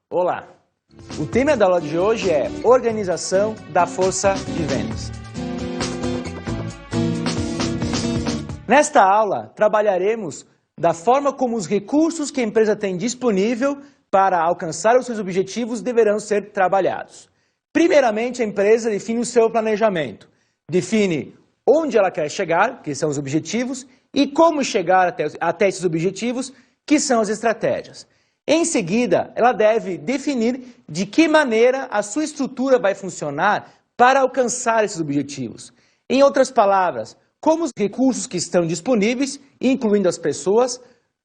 Olá! O tema da aula de hoje é Organização da Força de Vendas. Nesta aula, trabalharemos da forma como os recursos que a empresa tem disponível para alcançar os seus objetivos deverão ser trabalhados. Primeiramente, a empresa define o seu planejamento, define onde ela quer chegar, que são os objetivos, e como chegar até esses objetivos, que são as estratégias. Em seguida, ela deve definir de que maneira a sua estrutura vai funcionar para alcançar esses objetivos. Em outras palavras, como os recursos que estão disponíveis, incluindo as pessoas,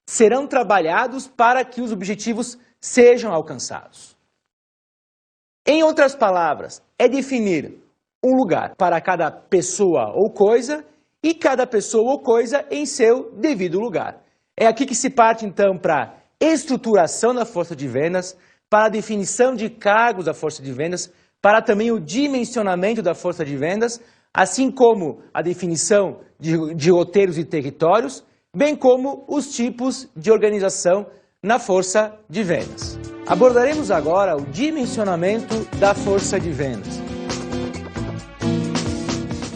serão trabalhados para que os objetivos sejam alcançados. Em outras palavras, é definir um lugar para cada pessoa ou coisa e cada pessoa ou coisa em seu devido lugar. É aqui que se parte então para estruturação da força de vendas, para a definição de cargos da força de vendas, para também o dimensionamento da força de vendas, assim como a definição de roteiros e territórios, bem como os tipos de organização na força de vendas. Abordaremos agora o dimensionamento da força de vendas.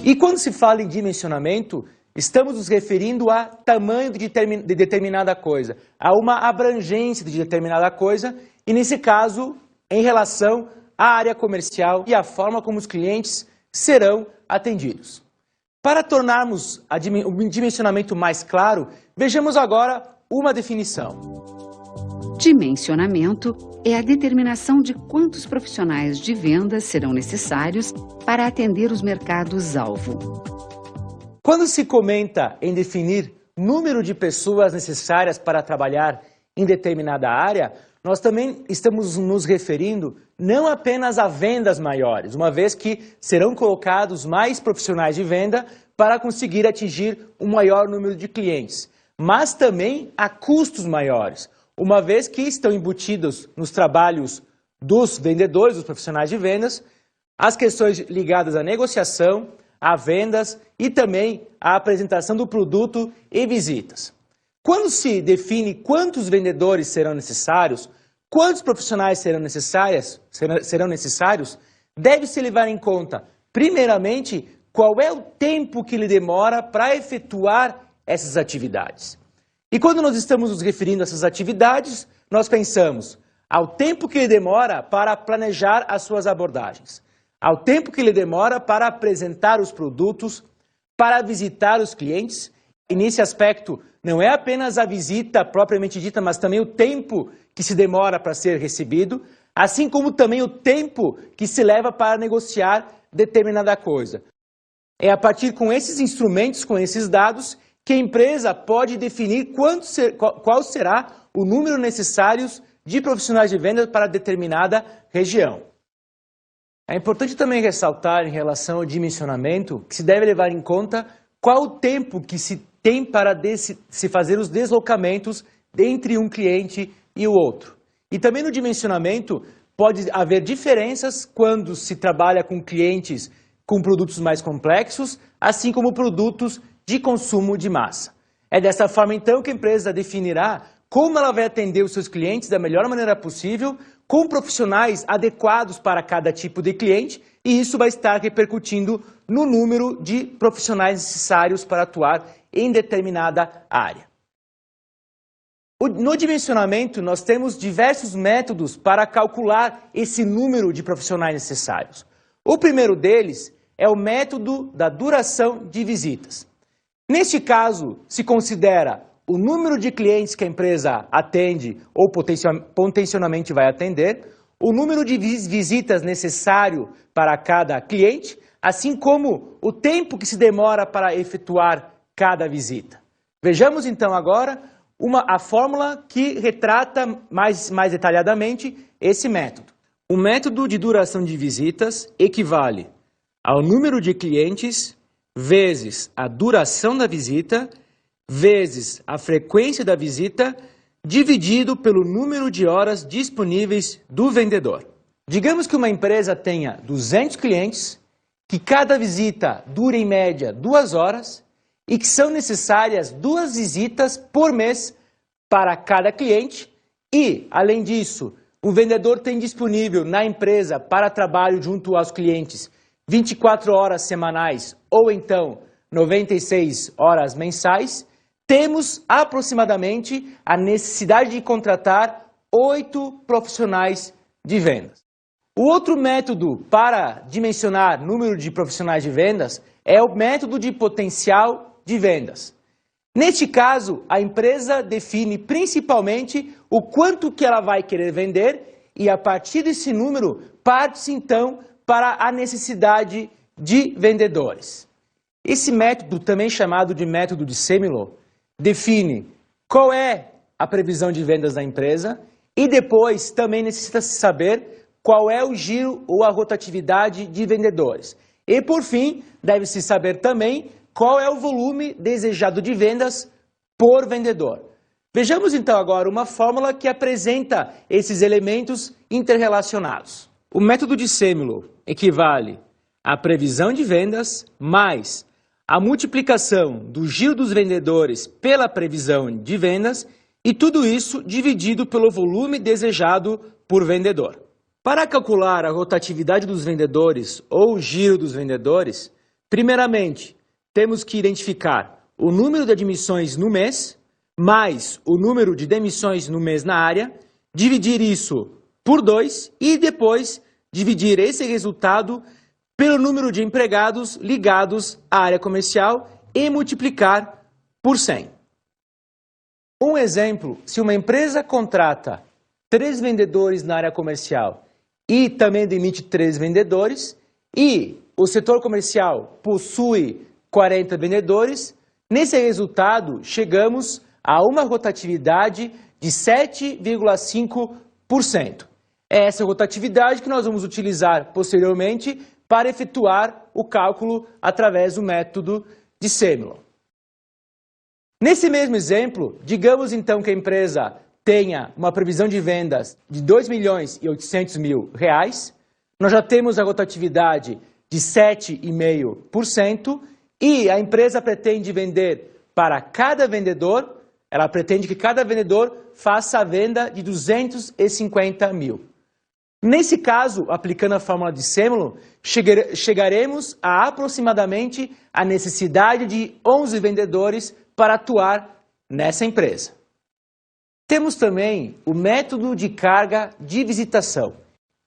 E quando se fala em dimensionamento, estamos nos referindo a tamanho de determinada coisa, a uma abrangência de determinada coisa, e nesse caso, em relação à área comercial e à forma como os clientes serão atendidos. Para tornarmos o dimensionamento mais claro, vejamos agora uma definição. Dimensionamento é a determinação de quantos profissionais de vendas serão necessários para atender os mercados-alvo. Quando se comenta em definir número de pessoas necessárias para trabalhar em determinada área, nós também estamos nos referindo não apenas a vendas maiores, uma vez que serão colocados mais profissionais de venda para conseguir atingir um maior número de clientes, mas também a custos maiores, uma vez que estão embutidos nos trabalhos dos vendedores, dos profissionais de vendas, as questões ligadas à negociação, a vendas e também a apresentação do produto e visitas. Quando se define quantos vendedores serão necessários, quantos profissionais serão necessários, deve-se levar em conta, primeiramente, qual é o tempo que ele demora para efetuar essas atividades. E quando nós estamos nos referindo a essas atividades, nós pensamos ao tempo que ele demora para planejar as suas abordagens, ao tempo que ele demora para apresentar os produtos, para visitar os clientes. E nesse aspecto, não é apenas a visita propriamente dita, mas também o tempo que se demora para ser recebido, assim como também o tempo que se leva para negociar determinada coisa. É a partir com esses instrumentos, com esses dados, que a empresa pode definir qual será o número necessário de profissionais de vendas para determinada região. É importante também ressaltar em relação ao dimensionamento que se deve levar em conta qual o tempo que se tem para se fazer os deslocamentos entre um cliente e o outro. E também no dimensionamento pode haver diferenças quando se trabalha com clientes com produtos mais complexos, assim como produtos de consumo de massa. É dessa forma então que a empresa definirá como ela vai atender os seus clientes da melhor maneira possível, com profissionais adequados para cada tipo de cliente, e isso vai estar repercutindo no número de profissionais necessários para atuar em determinada área. No dimensionamento, nós temos diversos métodos para calcular esse número de profissionais necessários. O primeiro deles é o método da duração de visitas. Neste caso, se considera o número de clientes que a empresa atende ou potencialmente vai atender, o número de visitas necessário para cada cliente, assim como o tempo que se demora para efetuar cada visita. Vejamos então agora a fórmula que retrata mais detalhadamente esse método. O método de duração de visitas equivale ao número de clientes vezes a duração da visita, vezes a frequência da visita, dividido pelo número de horas disponíveis do vendedor. Digamos que uma empresa tenha 200 clientes, que cada visita dure em média 2 horas e que são necessárias 2 visitas por mês para cada cliente e, além disso, o vendedor tem disponível na empresa para trabalho junto aos clientes 24 horas semanais ou então 96 horas mensais, temos aproximadamente a necessidade de contratar 8 profissionais de vendas. O outro método para dimensionar número de profissionais de vendas é o método de potencial de vendas. Neste caso, a empresa define principalmente o quanto que ela vai querer vender e a partir desse número parte-se então para a necessidade de vendedores. Esse método, também chamado de método de Semelo, define qual é a previsão de vendas da empresa e depois também necessita-se saber qual é o giro ou a rotatividade de vendedores. E por fim, deve-se saber também qual é o volume desejado de vendas por vendedor. Vejamos então agora uma fórmula que apresenta esses elementos interrelacionados. O método de Semelo equivale à previsão de vendas mais a multiplicação do giro dos vendedores pela previsão de vendas e tudo isso dividido pelo volume desejado por vendedor. Para calcular a rotatividade dos vendedores ou o giro dos vendedores, primeiramente, temos que identificar o número de admissões no mês, mais o número de demissões no mês na área, dividir isso por 2 e depois dividir esse resultado pelo número de empregados ligados à área comercial e multiplicar por 100. Um exemplo, se uma empresa contrata 3 vendedores na área comercial e também demite 3 vendedores, e o setor comercial possui 40 vendedores, nesse resultado chegamos a uma rotatividade de 7,5%. É essa rotatividade que nós vamos utilizar posteriormente para efetuar o cálculo através do método de Semelo. Nesse mesmo exemplo, digamos então que a empresa tenha uma previsão de vendas de R$ 2.800.000, nós já temos a rotatividade de 7,5% e a empresa pretende vender para cada vendedor, ela pretende que cada vendedor faça a venda de 250 mil. Nesse caso, aplicando a fórmula de Semelo, chegaremos a aproximadamente a necessidade de 11 vendedores para atuar nessa empresa. Temos também o método de carga de visitação,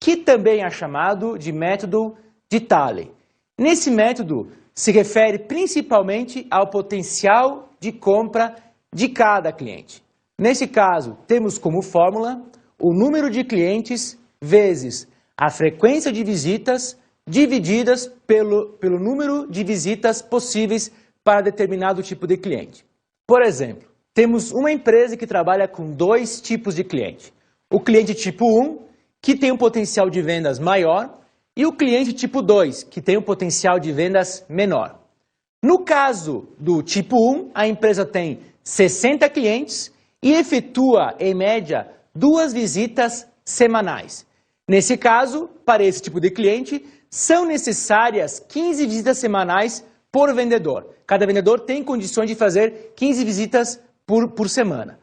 que também é chamado de método de Thaler. Nesse método, se refere principalmente ao potencial de compra de cada cliente. Nesse caso, temos como fórmula o número de clientes vezes a frequência de visitas divididas pelo número de visitas possíveis para determinado tipo de cliente. Por exemplo, temos uma empresa que trabalha com 2 tipos de cliente. O cliente tipo 1, que tem um potencial de vendas maior, e o cliente tipo 2, que tem um potencial de vendas menor. No caso do tipo 1, a empresa tem 60 clientes e efetua, em média, 2 visitas semanais. Nesse caso, para esse tipo de cliente, são necessárias 15 visitas semanais por vendedor. Cada vendedor tem condições de fazer 15 visitas por semana.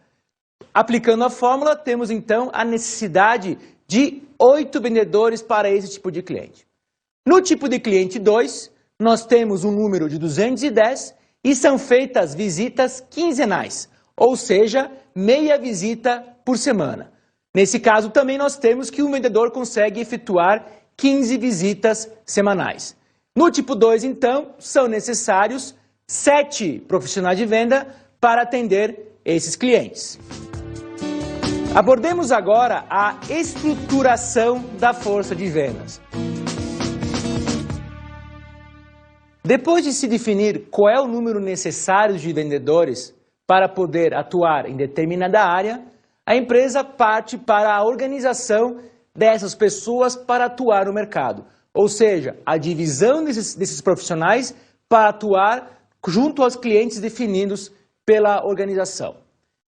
Aplicando a fórmula, temos então a necessidade de 8 vendedores para esse tipo de cliente. No tipo de cliente 2, nós temos um número de 210 e são feitas visitas quinzenais, ou seja, meia visita por semana. Nesse caso também nós temos que o vendedor consegue efetuar 15 visitas semanais. No tipo 2, então, são necessários 7 profissionais de venda para atender esses clientes. Abordemos agora a estruturação da força de vendas. Depois de se definir qual é o número necessário de vendedores para poder atuar em determinada área, a empresa parte para a organização dessas pessoas para atuar no mercado. Ou seja, a divisão desses profissionais para atuar junto aos clientes definidos pela organização.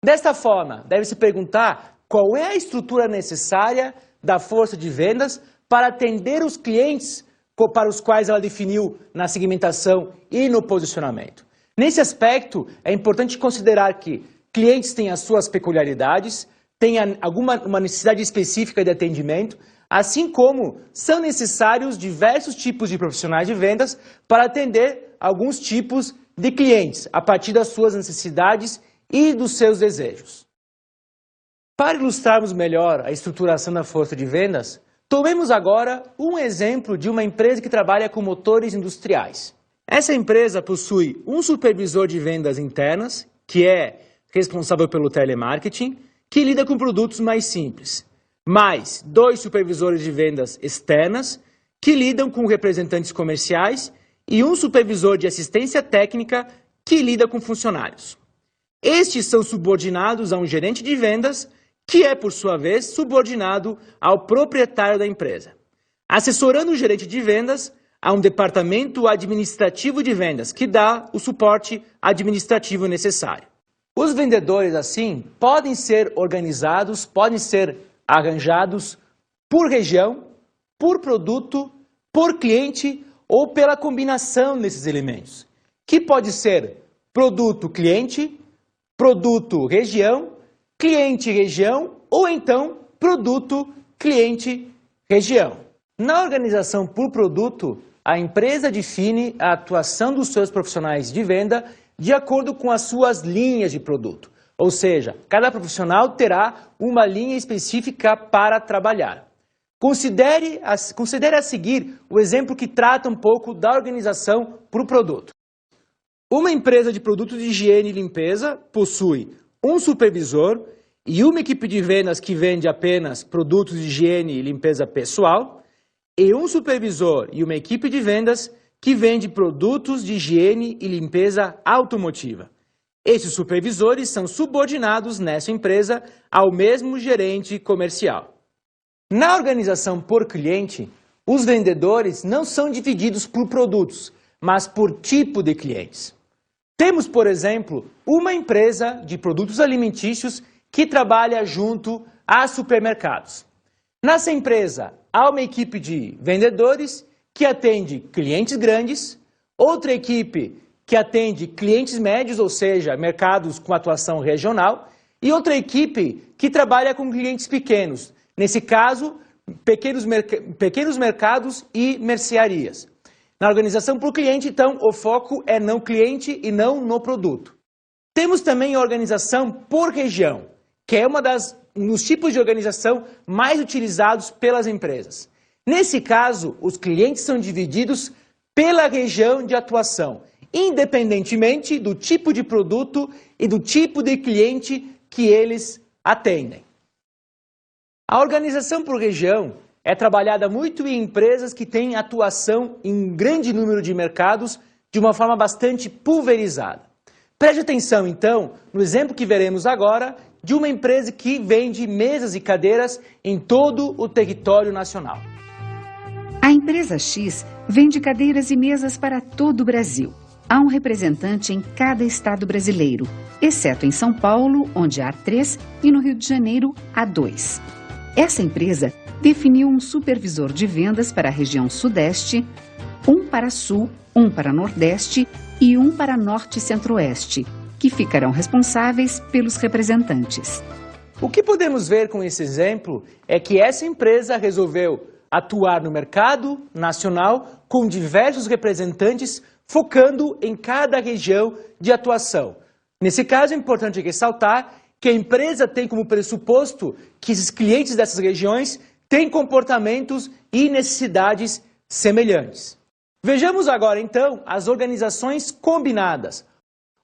Desta forma, deve-se perguntar qual é a estrutura necessária da força de vendas para atender os clientes para os quais ela definiu na segmentação e no posicionamento. Nesse aspecto, é importante considerar que clientes têm as suas peculiaridades, tenha uma necessidade específica de atendimento, assim como são necessários diversos tipos de profissionais de vendas para atender alguns tipos de clientes, a partir das suas necessidades e dos seus desejos. Para ilustrarmos melhor a estruturação da força de vendas, tomemos agora um exemplo de uma empresa que trabalha com motores industriais. Essa empresa possui um supervisor de vendas internas, que é responsável pelo telemarketing, que lida com produtos mais simples, mais 2 supervisores de vendas externas, que lidam com representantes comerciais, e um supervisor de assistência técnica, que lida com funcionários. Estes são subordinados a um gerente de vendas, que é, por sua vez, subordinado ao proprietário da empresa, assessorando o gerente de vendas a um departamento administrativo de vendas, que dá o suporte administrativo necessário. Os vendedores, assim, podem ser organizados, podem ser arranjados por região, por produto, por cliente ou pela combinação desses elementos, que pode ser produto-cliente, produto-região, cliente-região ou então produto-cliente-região. Na organização por produto, a empresa define a atuação dos seus profissionais de venda de acordo com as suas linhas de produto. Ou seja, cada profissional terá uma linha específica para trabalhar. Considere a seguir o exemplo que trata um pouco da organização por produto. Uma empresa de produtos de higiene e limpeza possui um supervisor e uma equipe de vendas que vende apenas produtos de higiene e limpeza pessoal, e um supervisor e uma equipe de vendas que vende produtos de higiene e limpeza automotiva. Esses supervisores são subordinados nessa empresa ao mesmo gerente comercial. Na organização por cliente, os vendedores não são divididos por produtos, mas por tipo de clientes. Temos, por exemplo, uma empresa de produtos alimentícios que trabalha junto a supermercados. Nessa empresa, há uma equipe de vendedores que atende clientes grandes, outra equipe que atende clientes médios, ou seja, mercados com atuação regional, e outra equipe que trabalha com clientes pequenos, nesse caso, pequenos mercados e mercearias. Na organização por cliente, então, o foco é no cliente e não no produto. Temos também a organização por região, que é um dos tipos de organização mais utilizados pelas empresas. Nesse caso, os clientes são divididos pela região de atuação, independentemente do tipo de produto e do tipo de cliente que eles atendem. A organização por região é trabalhada muito em empresas que têm atuação em um grande número de mercados de uma forma bastante pulverizada. Preste atenção, então, no exemplo que veremos agora de uma empresa que vende mesas e cadeiras em todo o território nacional. A empresa X vende cadeiras e mesas para todo o Brasil. Há um representante em cada estado brasileiro, exceto em São Paulo, onde há 3, e no Rio de Janeiro há 2. Essa empresa definiu um supervisor de vendas para a região Sudeste, um para Sul, um para Nordeste e um para Norte e Centro-Oeste, que ficarão responsáveis pelos representantes. O que podemos ver com esse exemplo é que essa empresa resolveu atuar no mercado nacional com diversos representantes focando em cada região de atuação. Nesse caso, é importante ressaltar que a empresa tem como pressuposto que esses clientes dessas regiões têm comportamentos e necessidades semelhantes. Vejamos agora, então, as organizações combinadas,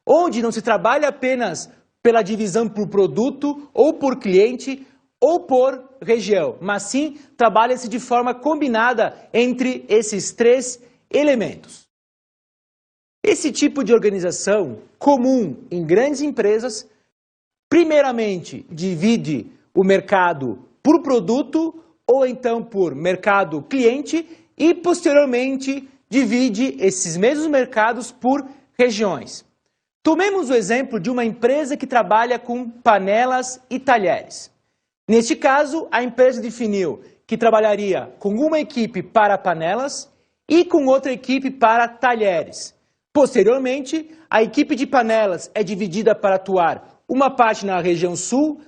onde não se trabalha apenas pela divisão por produto ou por cliente ou por região, mas sim trabalha-se de forma combinada entre esses 3 elementos. Esse tipo de organização, comum em grandes empresas, primeiramente divide o mercado por produto ou então por mercado cliente e posteriormente divide esses mesmos mercados por regiões. Tomemos o exemplo de uma empresa que trabalha com panelas e talheres. Neste caso, a empresa definiu que trabalharia com uma equipe para panelas e com outra equipe para talheres. Posteriormente, a equipe de panelas é dividida para atuar uma parte na região sul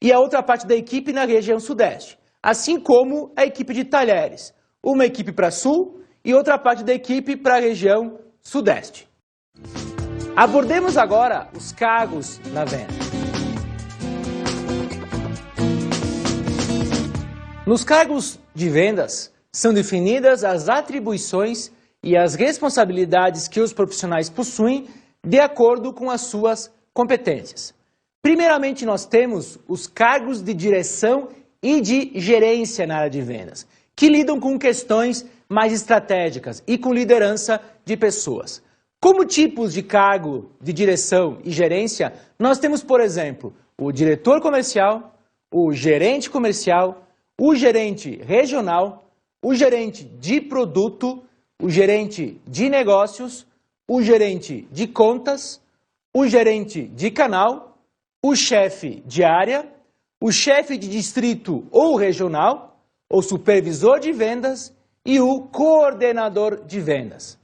e a outra parte da equipe na região sudeste, assim como a equipe de talheres, uma equipe para sul e outra parte da equipe para a região sudeste. Abordemos agora os cargos na venda. Nos cargos de vendas, são definidas as atribuições e as responsabilidades que os profissionais possuem de acordo com as suas competências. Primeiramente, nós temos os cargos de direção e de gerência na área de vendas, que lidam com questões mais estratégicas e com liderança de pessoas. Como tipos de cargo de direção e gerência, nós temos, por exemplo, o diretor comercial, o gerente comercial, o gerente regional, o gerente de produto, o gerente de negócios, o gerente de contas, o gerente de canal, o chefe de área, o chefe de distrito ou regional, o supervisor de vendas e o coordenador de vendas.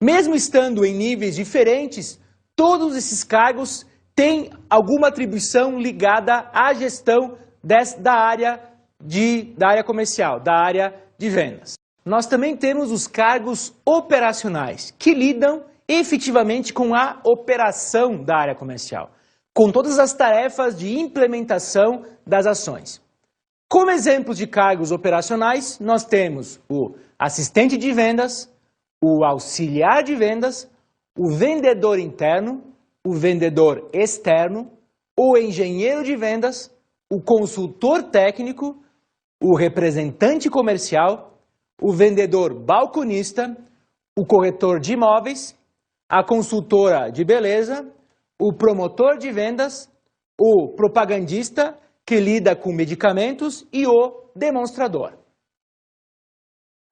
Mesmo estando em níveis diferentes, todos esses cargos têm alguma atribuição ligada à gestão da área comercial, da área de vendas. Nós também temos os cargos operacionais, que lidam efetivamente com a operação da área comercial, com todas as tarefas de implementação das ações. Como exemplos de cargos operacionais, nós temos o assistente de vendas, o auxiliar de vendas, o vendedor interno, o vendedor externo, o engenheiro de vendas, o consultor técnico, o representante comercial, o vendedor balconista, o corretor de imóveis, a consultora de beleza, o promotor de vendas, o propagandista, que lida com medicamentos, e o demonstrador.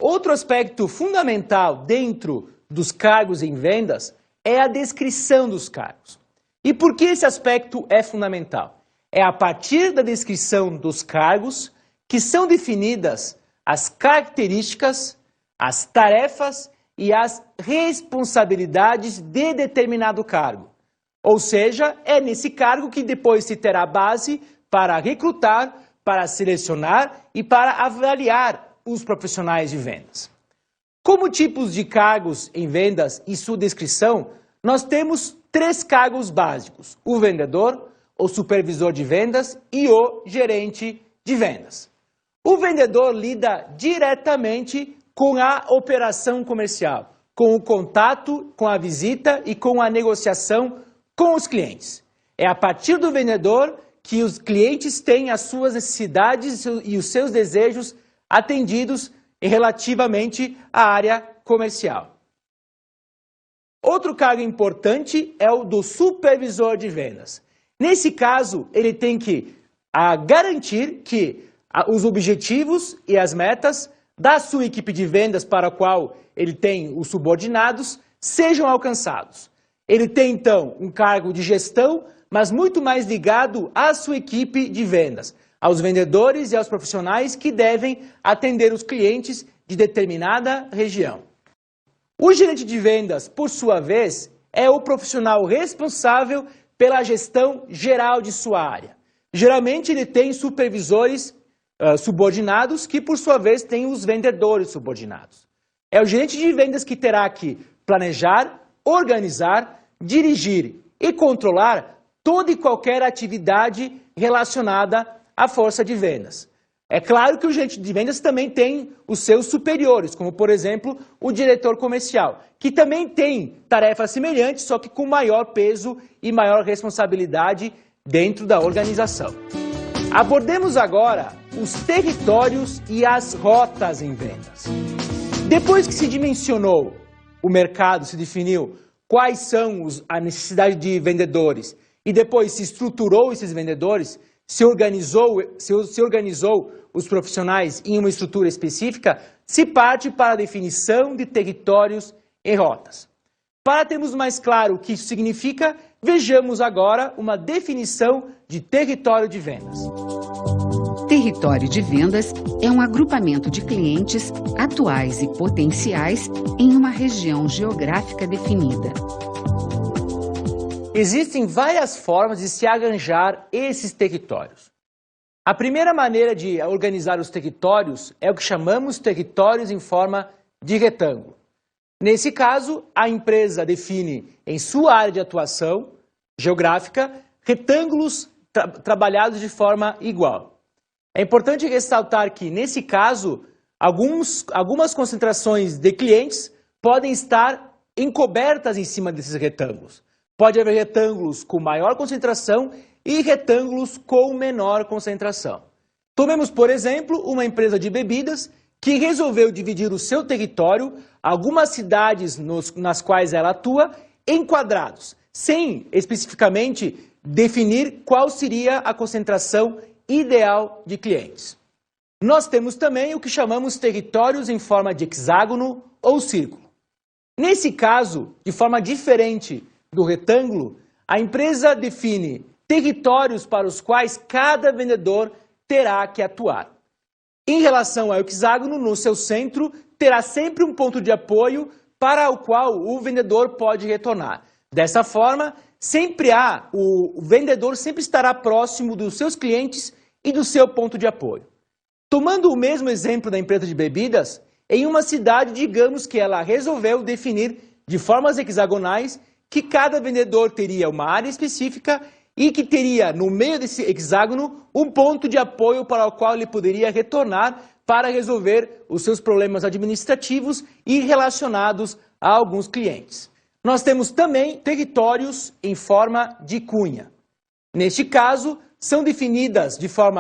Outro aspecto fundamental dentro dos cargos em vendas é a descrição dos cargos. E por que esse aspecto é fundamental? É a partir da descrição dos cargos que são definidas as características, as tarefas e as responsabilidades de determinado cargo. Ou seja, é nesse cargo que depois se terá base para recrutar, para selecionar e para avaliar os profissionais de vendas. Como tipos de cargos em vendas e sua descrição, nós temos 3 cargos básicos: o vendedor, o supervisor de vendas e o gerente de vendas. O vendedor lida diretamente com a operação comercial, com o contato, com a visita e com a negociação com os clientes. É a partir do vendedor que os clientes têm as suas necessidades e os seus desejos atendidos relativamente à área comercial. Outro cargo importante é o do supervisor de vendas. Nesse caso, ele tem que garantir que os objetivos e as metas da sua equipe de vendas para a qual ele tem os subordinados sejam alcançados. Ele tem, então, um cargo de gestão, mas muito mais ligado à sua equipe de vendas, aos vendedores e aos profissionais que devem atender os clientes de determinada região. O gerente de vendas, por sua vez, é o profissional responsável pela gestão geral de sua área. Geralmente ele tem supervisores subordinados que, por sua vez, têm os vendedores subordinados. É o gerente de vendas que terá que planejar, organizar, dirigir e controlar toda e qualquer atividade relacionada à força de vendas. É claro que o gerente de vendas também tem os seus superiores, como, por exemplo, o diretor comercial, que também tem tarefas semelhantes, só que com maior peso e maior responsabilidade dentro da organização. Abordemos agora os territórios e as rotas em vendas. Depois que se dimensionou o mercado, se definiu quais são a necessidade de vendedores e depois se estruturou esses vendedores, se organizou os profissionais em uma estrutura específica, se parte para a definição de territórios e rotas. Para termos mais claro o que isso significa, vejamos agora uma definição de território de vendas. Território de vendas é um agrupamento de clientes atuais e potenciais em uma região geográfica definida. Existem várias formas de se arranjar esses territórios. A primeira maneira de organizar os territórios é o que chamamos territórios em forma de retângulo. Nesse caso, a empresa define em sua área de atuação geográfica retângulos trabalhados de forma igual. É importante ressaltar que, nesse caso, algumas concentrações de clientes podem estar encobertas em cima desses retângulos. Pode haver retângulos com maior concentração e retângulos com menor concentração. Tomemos, por exemplo, uma empresa de bebidas que resolveu dividir o seu território, algumas cidades nas quais ela atua, em quadrados, sem especificamente definir qual seria a concentração ideal de clientes. Nós temos também o que chamamos territórios em forma de hexágono ou círculo. Nesse caso, de forma diferente do retângulo, a empresa define territórios para os quais cada vendedor terá que atuar. Em relação ao hexágono, no seu centro, terá sempre um ponto de apoio para o qual o vendedor pode retornar. Dessa forma, o vendedor sempre estará próximo dos seus clientes e do seu ponto de apoio. Tomando o mesmo exemplo da empresa de bebidas, em uma cidade, digamos que ela resolveu definir de formas hexagonais que cada vendedor teria uma área específica e que teria, no meio desse hexágono, um ponto de apoio para o qual ele poderia retornar para resolver os seus problemas administrativos e relacionados a alguns clientes. Nós temos também territórios em forma de cunha. Neste caso, são definidas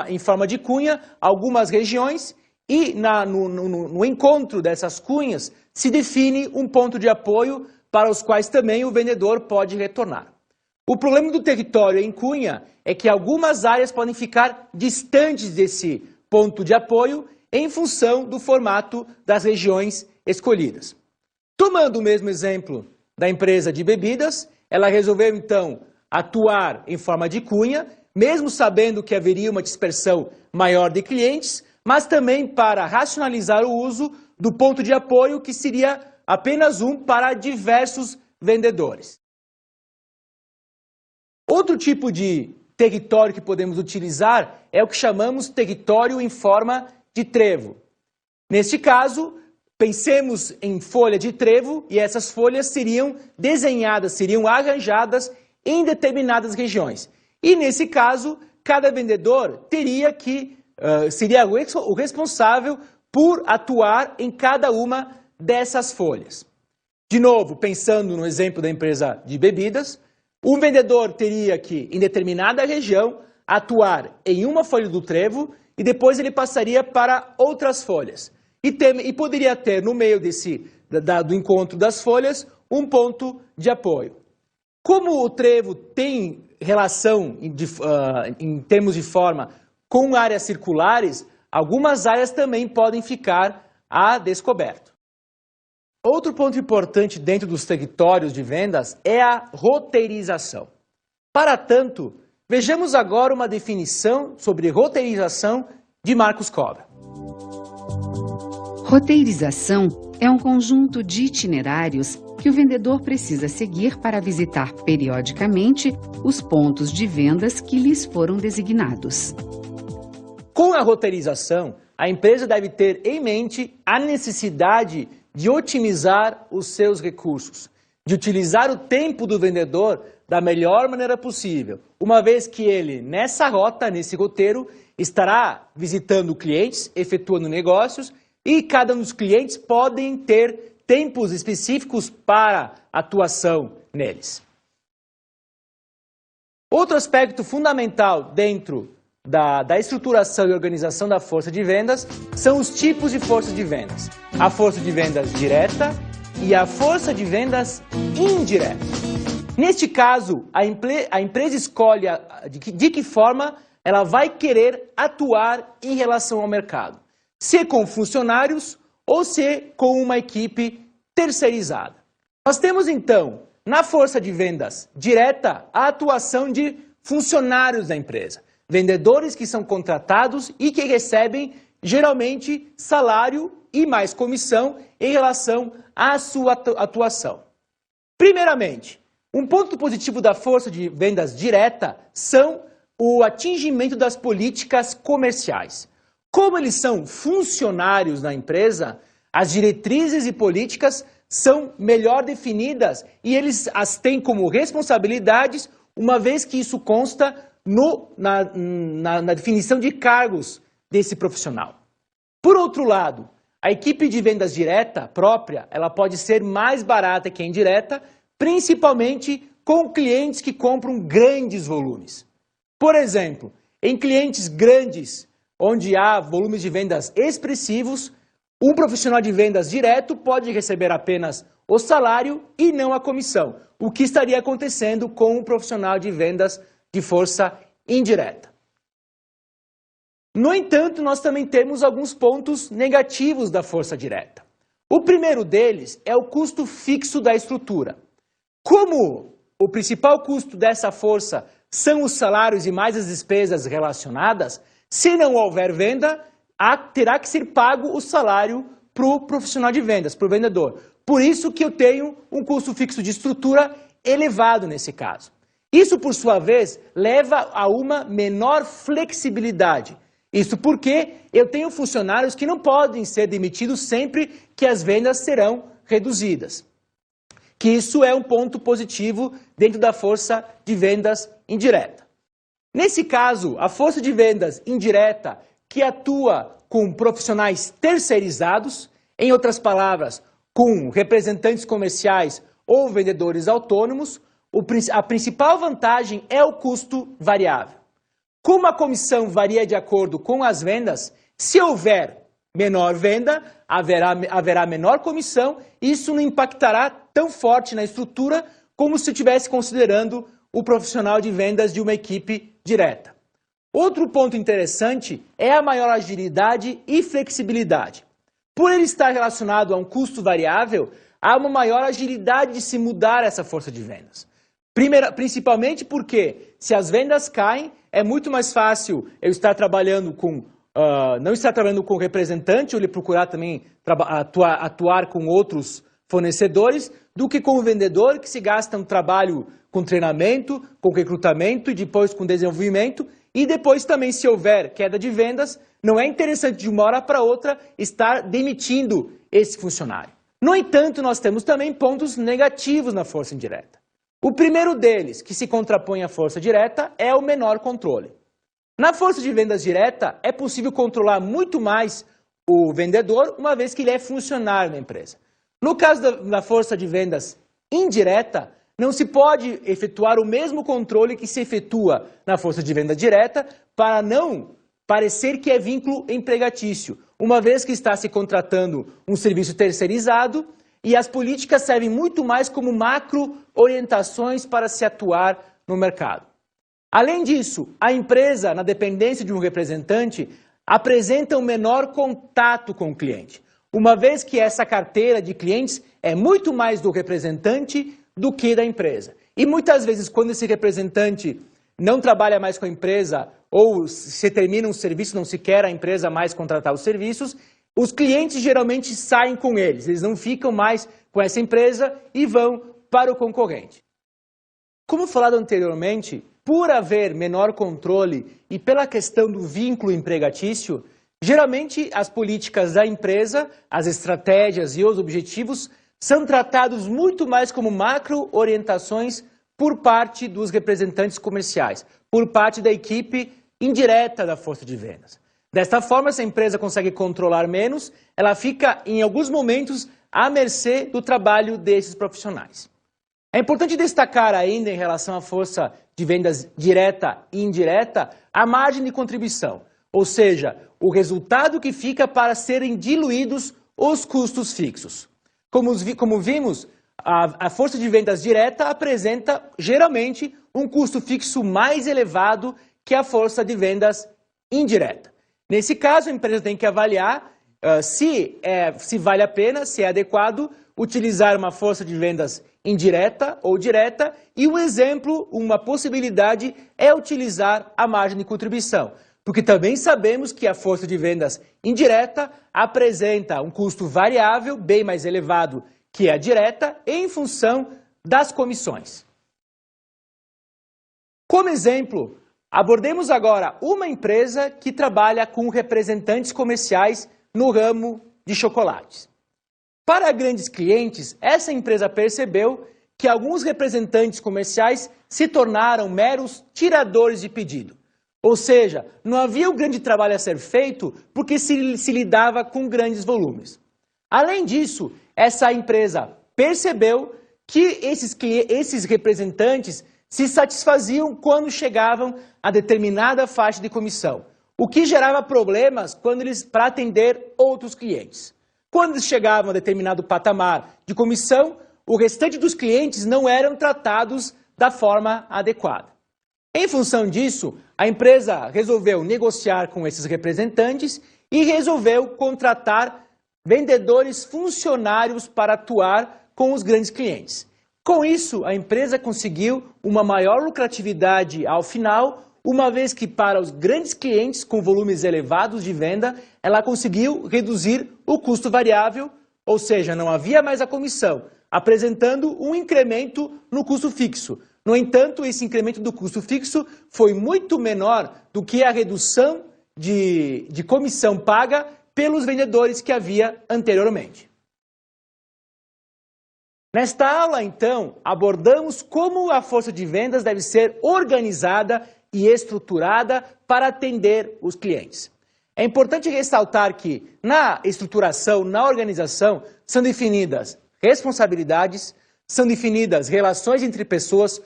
em forma de cunha algumas regiões e no encontro dessas cunhas se define um ponto de apoio para os quais também o vendedor pode retornar. O problema do território em cunha é que algumas áreas podem ficar distantes desse ponto de apoio em função do formato das regiões escolhidas. Tomando o mesmo exemplo da empresa de bebidas, ela resolveu então atuar em forma de cunha, mesmo sabendo que haveria uma dispersão maior de clientes, mas também para racionalizar o uso do ponto de apoio que seria apenas um para diversos vendedores. Outro tipo de território que podemos utilizar é o que chamamos território em forma de trevo. Neste caso, pensemos em folha de trevo e essas folhas seriam desenhadas, seriam arranjadas em determinadas regiões. E nesse caso, cada vendedor seria o responsável por atuar em cada uma dessas folhas. De novo, pensando no exemplo da empresa de bebidas, o vendedor teria que, em determinada região, atuar em uma folha do trevo e depois ele passaria para outras folhas. E poderia ter, no meio do encontro das folhas, um ponto de apoio. Como o trevo tem relação, em termos de forma, com áreas circulares, algumas áreas também podem ficar a descoberto. Outro ponto importante dentro dos territórios de vendas é a roteirização. Para tanto, vejamos agora uma definição sobre roteirização de Marcos Cobra. Roteirização é um conjunto de itinerários que o vendedor precisa seguir para visitar periodicamente os pontos de vendas que lhes foram designados. Com a roteirização, a empresa deve ter em mente a necessidade de otimizar os seus recursos, de utilizar o tempo do vendedor da melhor maneira possível, uma vez que ele, nessa rota, nesse roteiro, estará visitando clientes, efetuando negócios, e cada um dos clientes podem ter tempos específicos para atuação neles. Outro aspecto fundamental dentro da estruturação e organização da força de vendas são os tipos de força de vendas. A força de vendas direta e a força de vendas indireta. Neste caso, a empresa escolhe de que forma ela vai querer atuar em relação ao mercado. Se com funcionários ou se com uma equipe terceirizada. Nós temos então, na força de vendas direta, a atuação de funcionários da empresa. Vendedores que são contratados e que recebem, geralmente, salário e mais comissão em relação à sua atuação. Primeiramente, um ponto positivo da força de vendas direta são o atingimento das políticas comerciais. Como eles são funcionários na empresa, as diretrizes e políticas são melhor definidas e eles as têm como responsabilidades, uma vez que isso consta na definição de cargos desse profissional. Por outro lado, a equipe de vendas direta própria, ela pode ser mais barata que a indireta, principalmente com clientes que compram grandes volumes. Por exemplo, em clientes grandes, onde há volumes de vendas expressivos, um profissional de vendas direto pode receber apenas o salário e não a comissão, o que estaria acontecendo com um profissional de vendas de força indireta. No entanto, nós também temos alguns pontos negativos da força direta. O primeiro deles é o custo fixo da estrutura. Como o principal custo dessa força são os salários e mais as despesas relacionadas, se não houver venda, terá que ser pago o salário para o profissional de vendas, para o vendedor. Por isso que eu tenho um custo fixo de estrutura elevado nesse caso. Isso, por sua vez, leva a uma menor flexibilidade. Isso porque eu tenho funcionários que não podem ser demitidos sempre que as vendas serão reduzidas. Que isso é um ponto positivo dentro da força de vendas indireta. Nesse caso, a força de vendas indireta que atua com profissionais terceirizados, em outras palavras, com representantes comerciais ou vendedores autônomos, a principal vantagem é o custo variável. Como a comissão varia de acordo com as vendas, se houver menor venda, haverá menor comissão, e isso não impactará tão forte na estrutura como se estivesse considerando o profissional de vendas de uma equipe direta. Outro ponto interessante é a maior agilidade e flexibilidade. Por ele estar relacionado a um custo variável, há uma maior agilidade de se mudar essa força de vendas. Principalmente porque, se as vendas caem, é muito mais fácil eu estar trabalhando não estar trabalhando com representante ou ele procurar também atuar com outros fornecedores do que com o vendedor, que se gasta um trabalho com treinamento, com recrutamento e depois com desenvolvimento. E depois também, se houver queda de vendas, não é interessante de uma hora para outra estar demitindo esse funcionário. No entanto, nós temos também pontos negativos na força indireta. O primeiro deles, que se contrapõe à força direta, é o menor controle. Na força de vendas direta, é possível controlar muito mais o vendedor, uma vez que ele é funcionário da empresa. No caso da força de vendas indireta, não se pode efetuar o mesmo controle que se efetua na força de venda direta, para não parecer que é vínculo empregatício, uma vez que está se contratando um serviço terceirizado, e as políticas servem muito mais como macro-orientações para se atuar no mercado. Além disso, a empresa, na dependência de um representante, apresenta um menor contato com o cliente, uma vez que essa carteira de clientes é muito mais do representante do que da empresa. E muitas vezes, quando esse representante não trabalha mais com a empresa, ou se termina um serviço, não se quer a empresa mais contratar os serviços, os clientes geralmente saem com eles não ficam mais com essa empresa e vão para o concorrente. Como falado anteriormente, por haver menor controle e pela questão do vínculo empregatício, geralmente as políticas da empresa, as estratégias e os objetivos são tratados muito mais como macro-orientações por parte dos representantes comerciais, por parte da equipe indireta da força de vendas. Desta forma, se a empresa consegue controlar menos, ela fica, em alguns momentos, à mercê do trabalho desses profissionais. É importante destacar ainda, em relação à força de vendas direta e indireta, a margem de contribuição, ou seja, o resultado que fica para serem diluídos os custos fixos. Como vimos, a força de vendas direta apresenta, geralmente, um custo fixo mais elevado que a força de vendas indireta. Nesse caso, a empresa tem que avaliar se vale a pena, se é adequado, utilizar uma força de vendas indireta ou direta, e um exemplo, uma possibilidade, é utilizar a margem de contribuição. Porque também sabemos que a força de vendas indireta apresenta um custo variável, bem mais elevado que a direta, em função das comissões. Como exemplo, Abordemos agora uma empresa que trabalha com representantes comerciais no ramo de chocolates. Para grandes clientes, essa empresa percebeu que alguns representantes comerciais se tornaram meros tiradores de pedido. Ou seja, não havia um grande trabalho a ser feito porque se lidava com grandes volumes. Além disso, essa empresa percebeu que esses representantes se satisfaziam quando chegavam a determinada faixa de comissão, o que gerava problemas para atender outros clientes. Quando eles chegavam a determinado patamar de comissão, o restante dos clientes não eram tratados da forma adequada. Em função disso, a empresa resolveu negociar com esses representantes e resolveu contratar vendedores funcionários para atuar com os grandes clientes. Com isso, a empresa conseguiu uma maior lucratividade ao final, uma vez que para os grandes clientes com volumes elevados de venda, ela conseguiu reduzir o custo variável, ou seja, não havia mais a comissão, apresentando um incremento no custo fixo. No entanto, esse incremento do custo fixo foi muito menor do que a redução de comissão paga pelos vendedores que havia anteriormente. Nesta aula, então, abordamos como a força de vendas deve ser organizada e estruturada para atender os clientes. É importante ressaltar que na estruturação, na organização, são definidas responsabilidades, são definidas relações entre pessoas,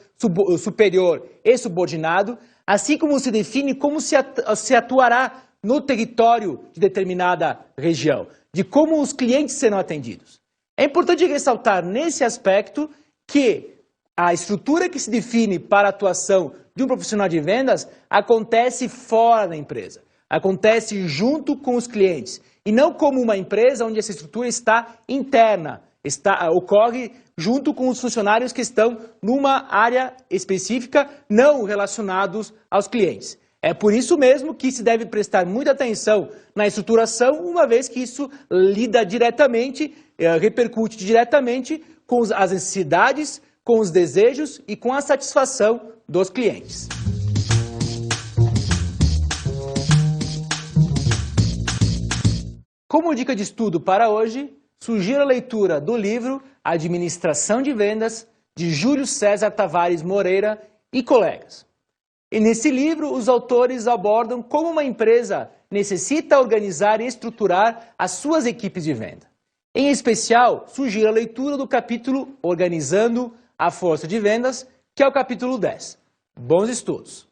superior e subordinado, assim como se define como se atuará no território de determinada região, de como os clientes serão atendidos. É importante ressaltar nesse aspecto que a estrutura que se define para a atuação de um profissional de vendas acontece fora da empresa, acontece junto com os clientes, e não como uma empresa onde essa estrutura está interna, ocorre junto com os funcionários que estão numa área específica, não relacionados aos clientes. É por isso mesmo que se deve prestar muita atenção na estruturação, uma vez que isso lida diretamente, repercute diretamente com as necessidades, com os desejos e com a satisfação dos clientes. Como dica de estudo para hoje, sugiro a leitura do livro Administração de Vendas, de Júlio César Tavares Moreira e colegas. E nesse livro, os autores abordam como uma empresa necessita organizar e estruturar as suas equipes de venda. Em especial, sugiro a leitura do capítulo Organizando a Força de Vendas, que é o capítulo 10. Bons estudos!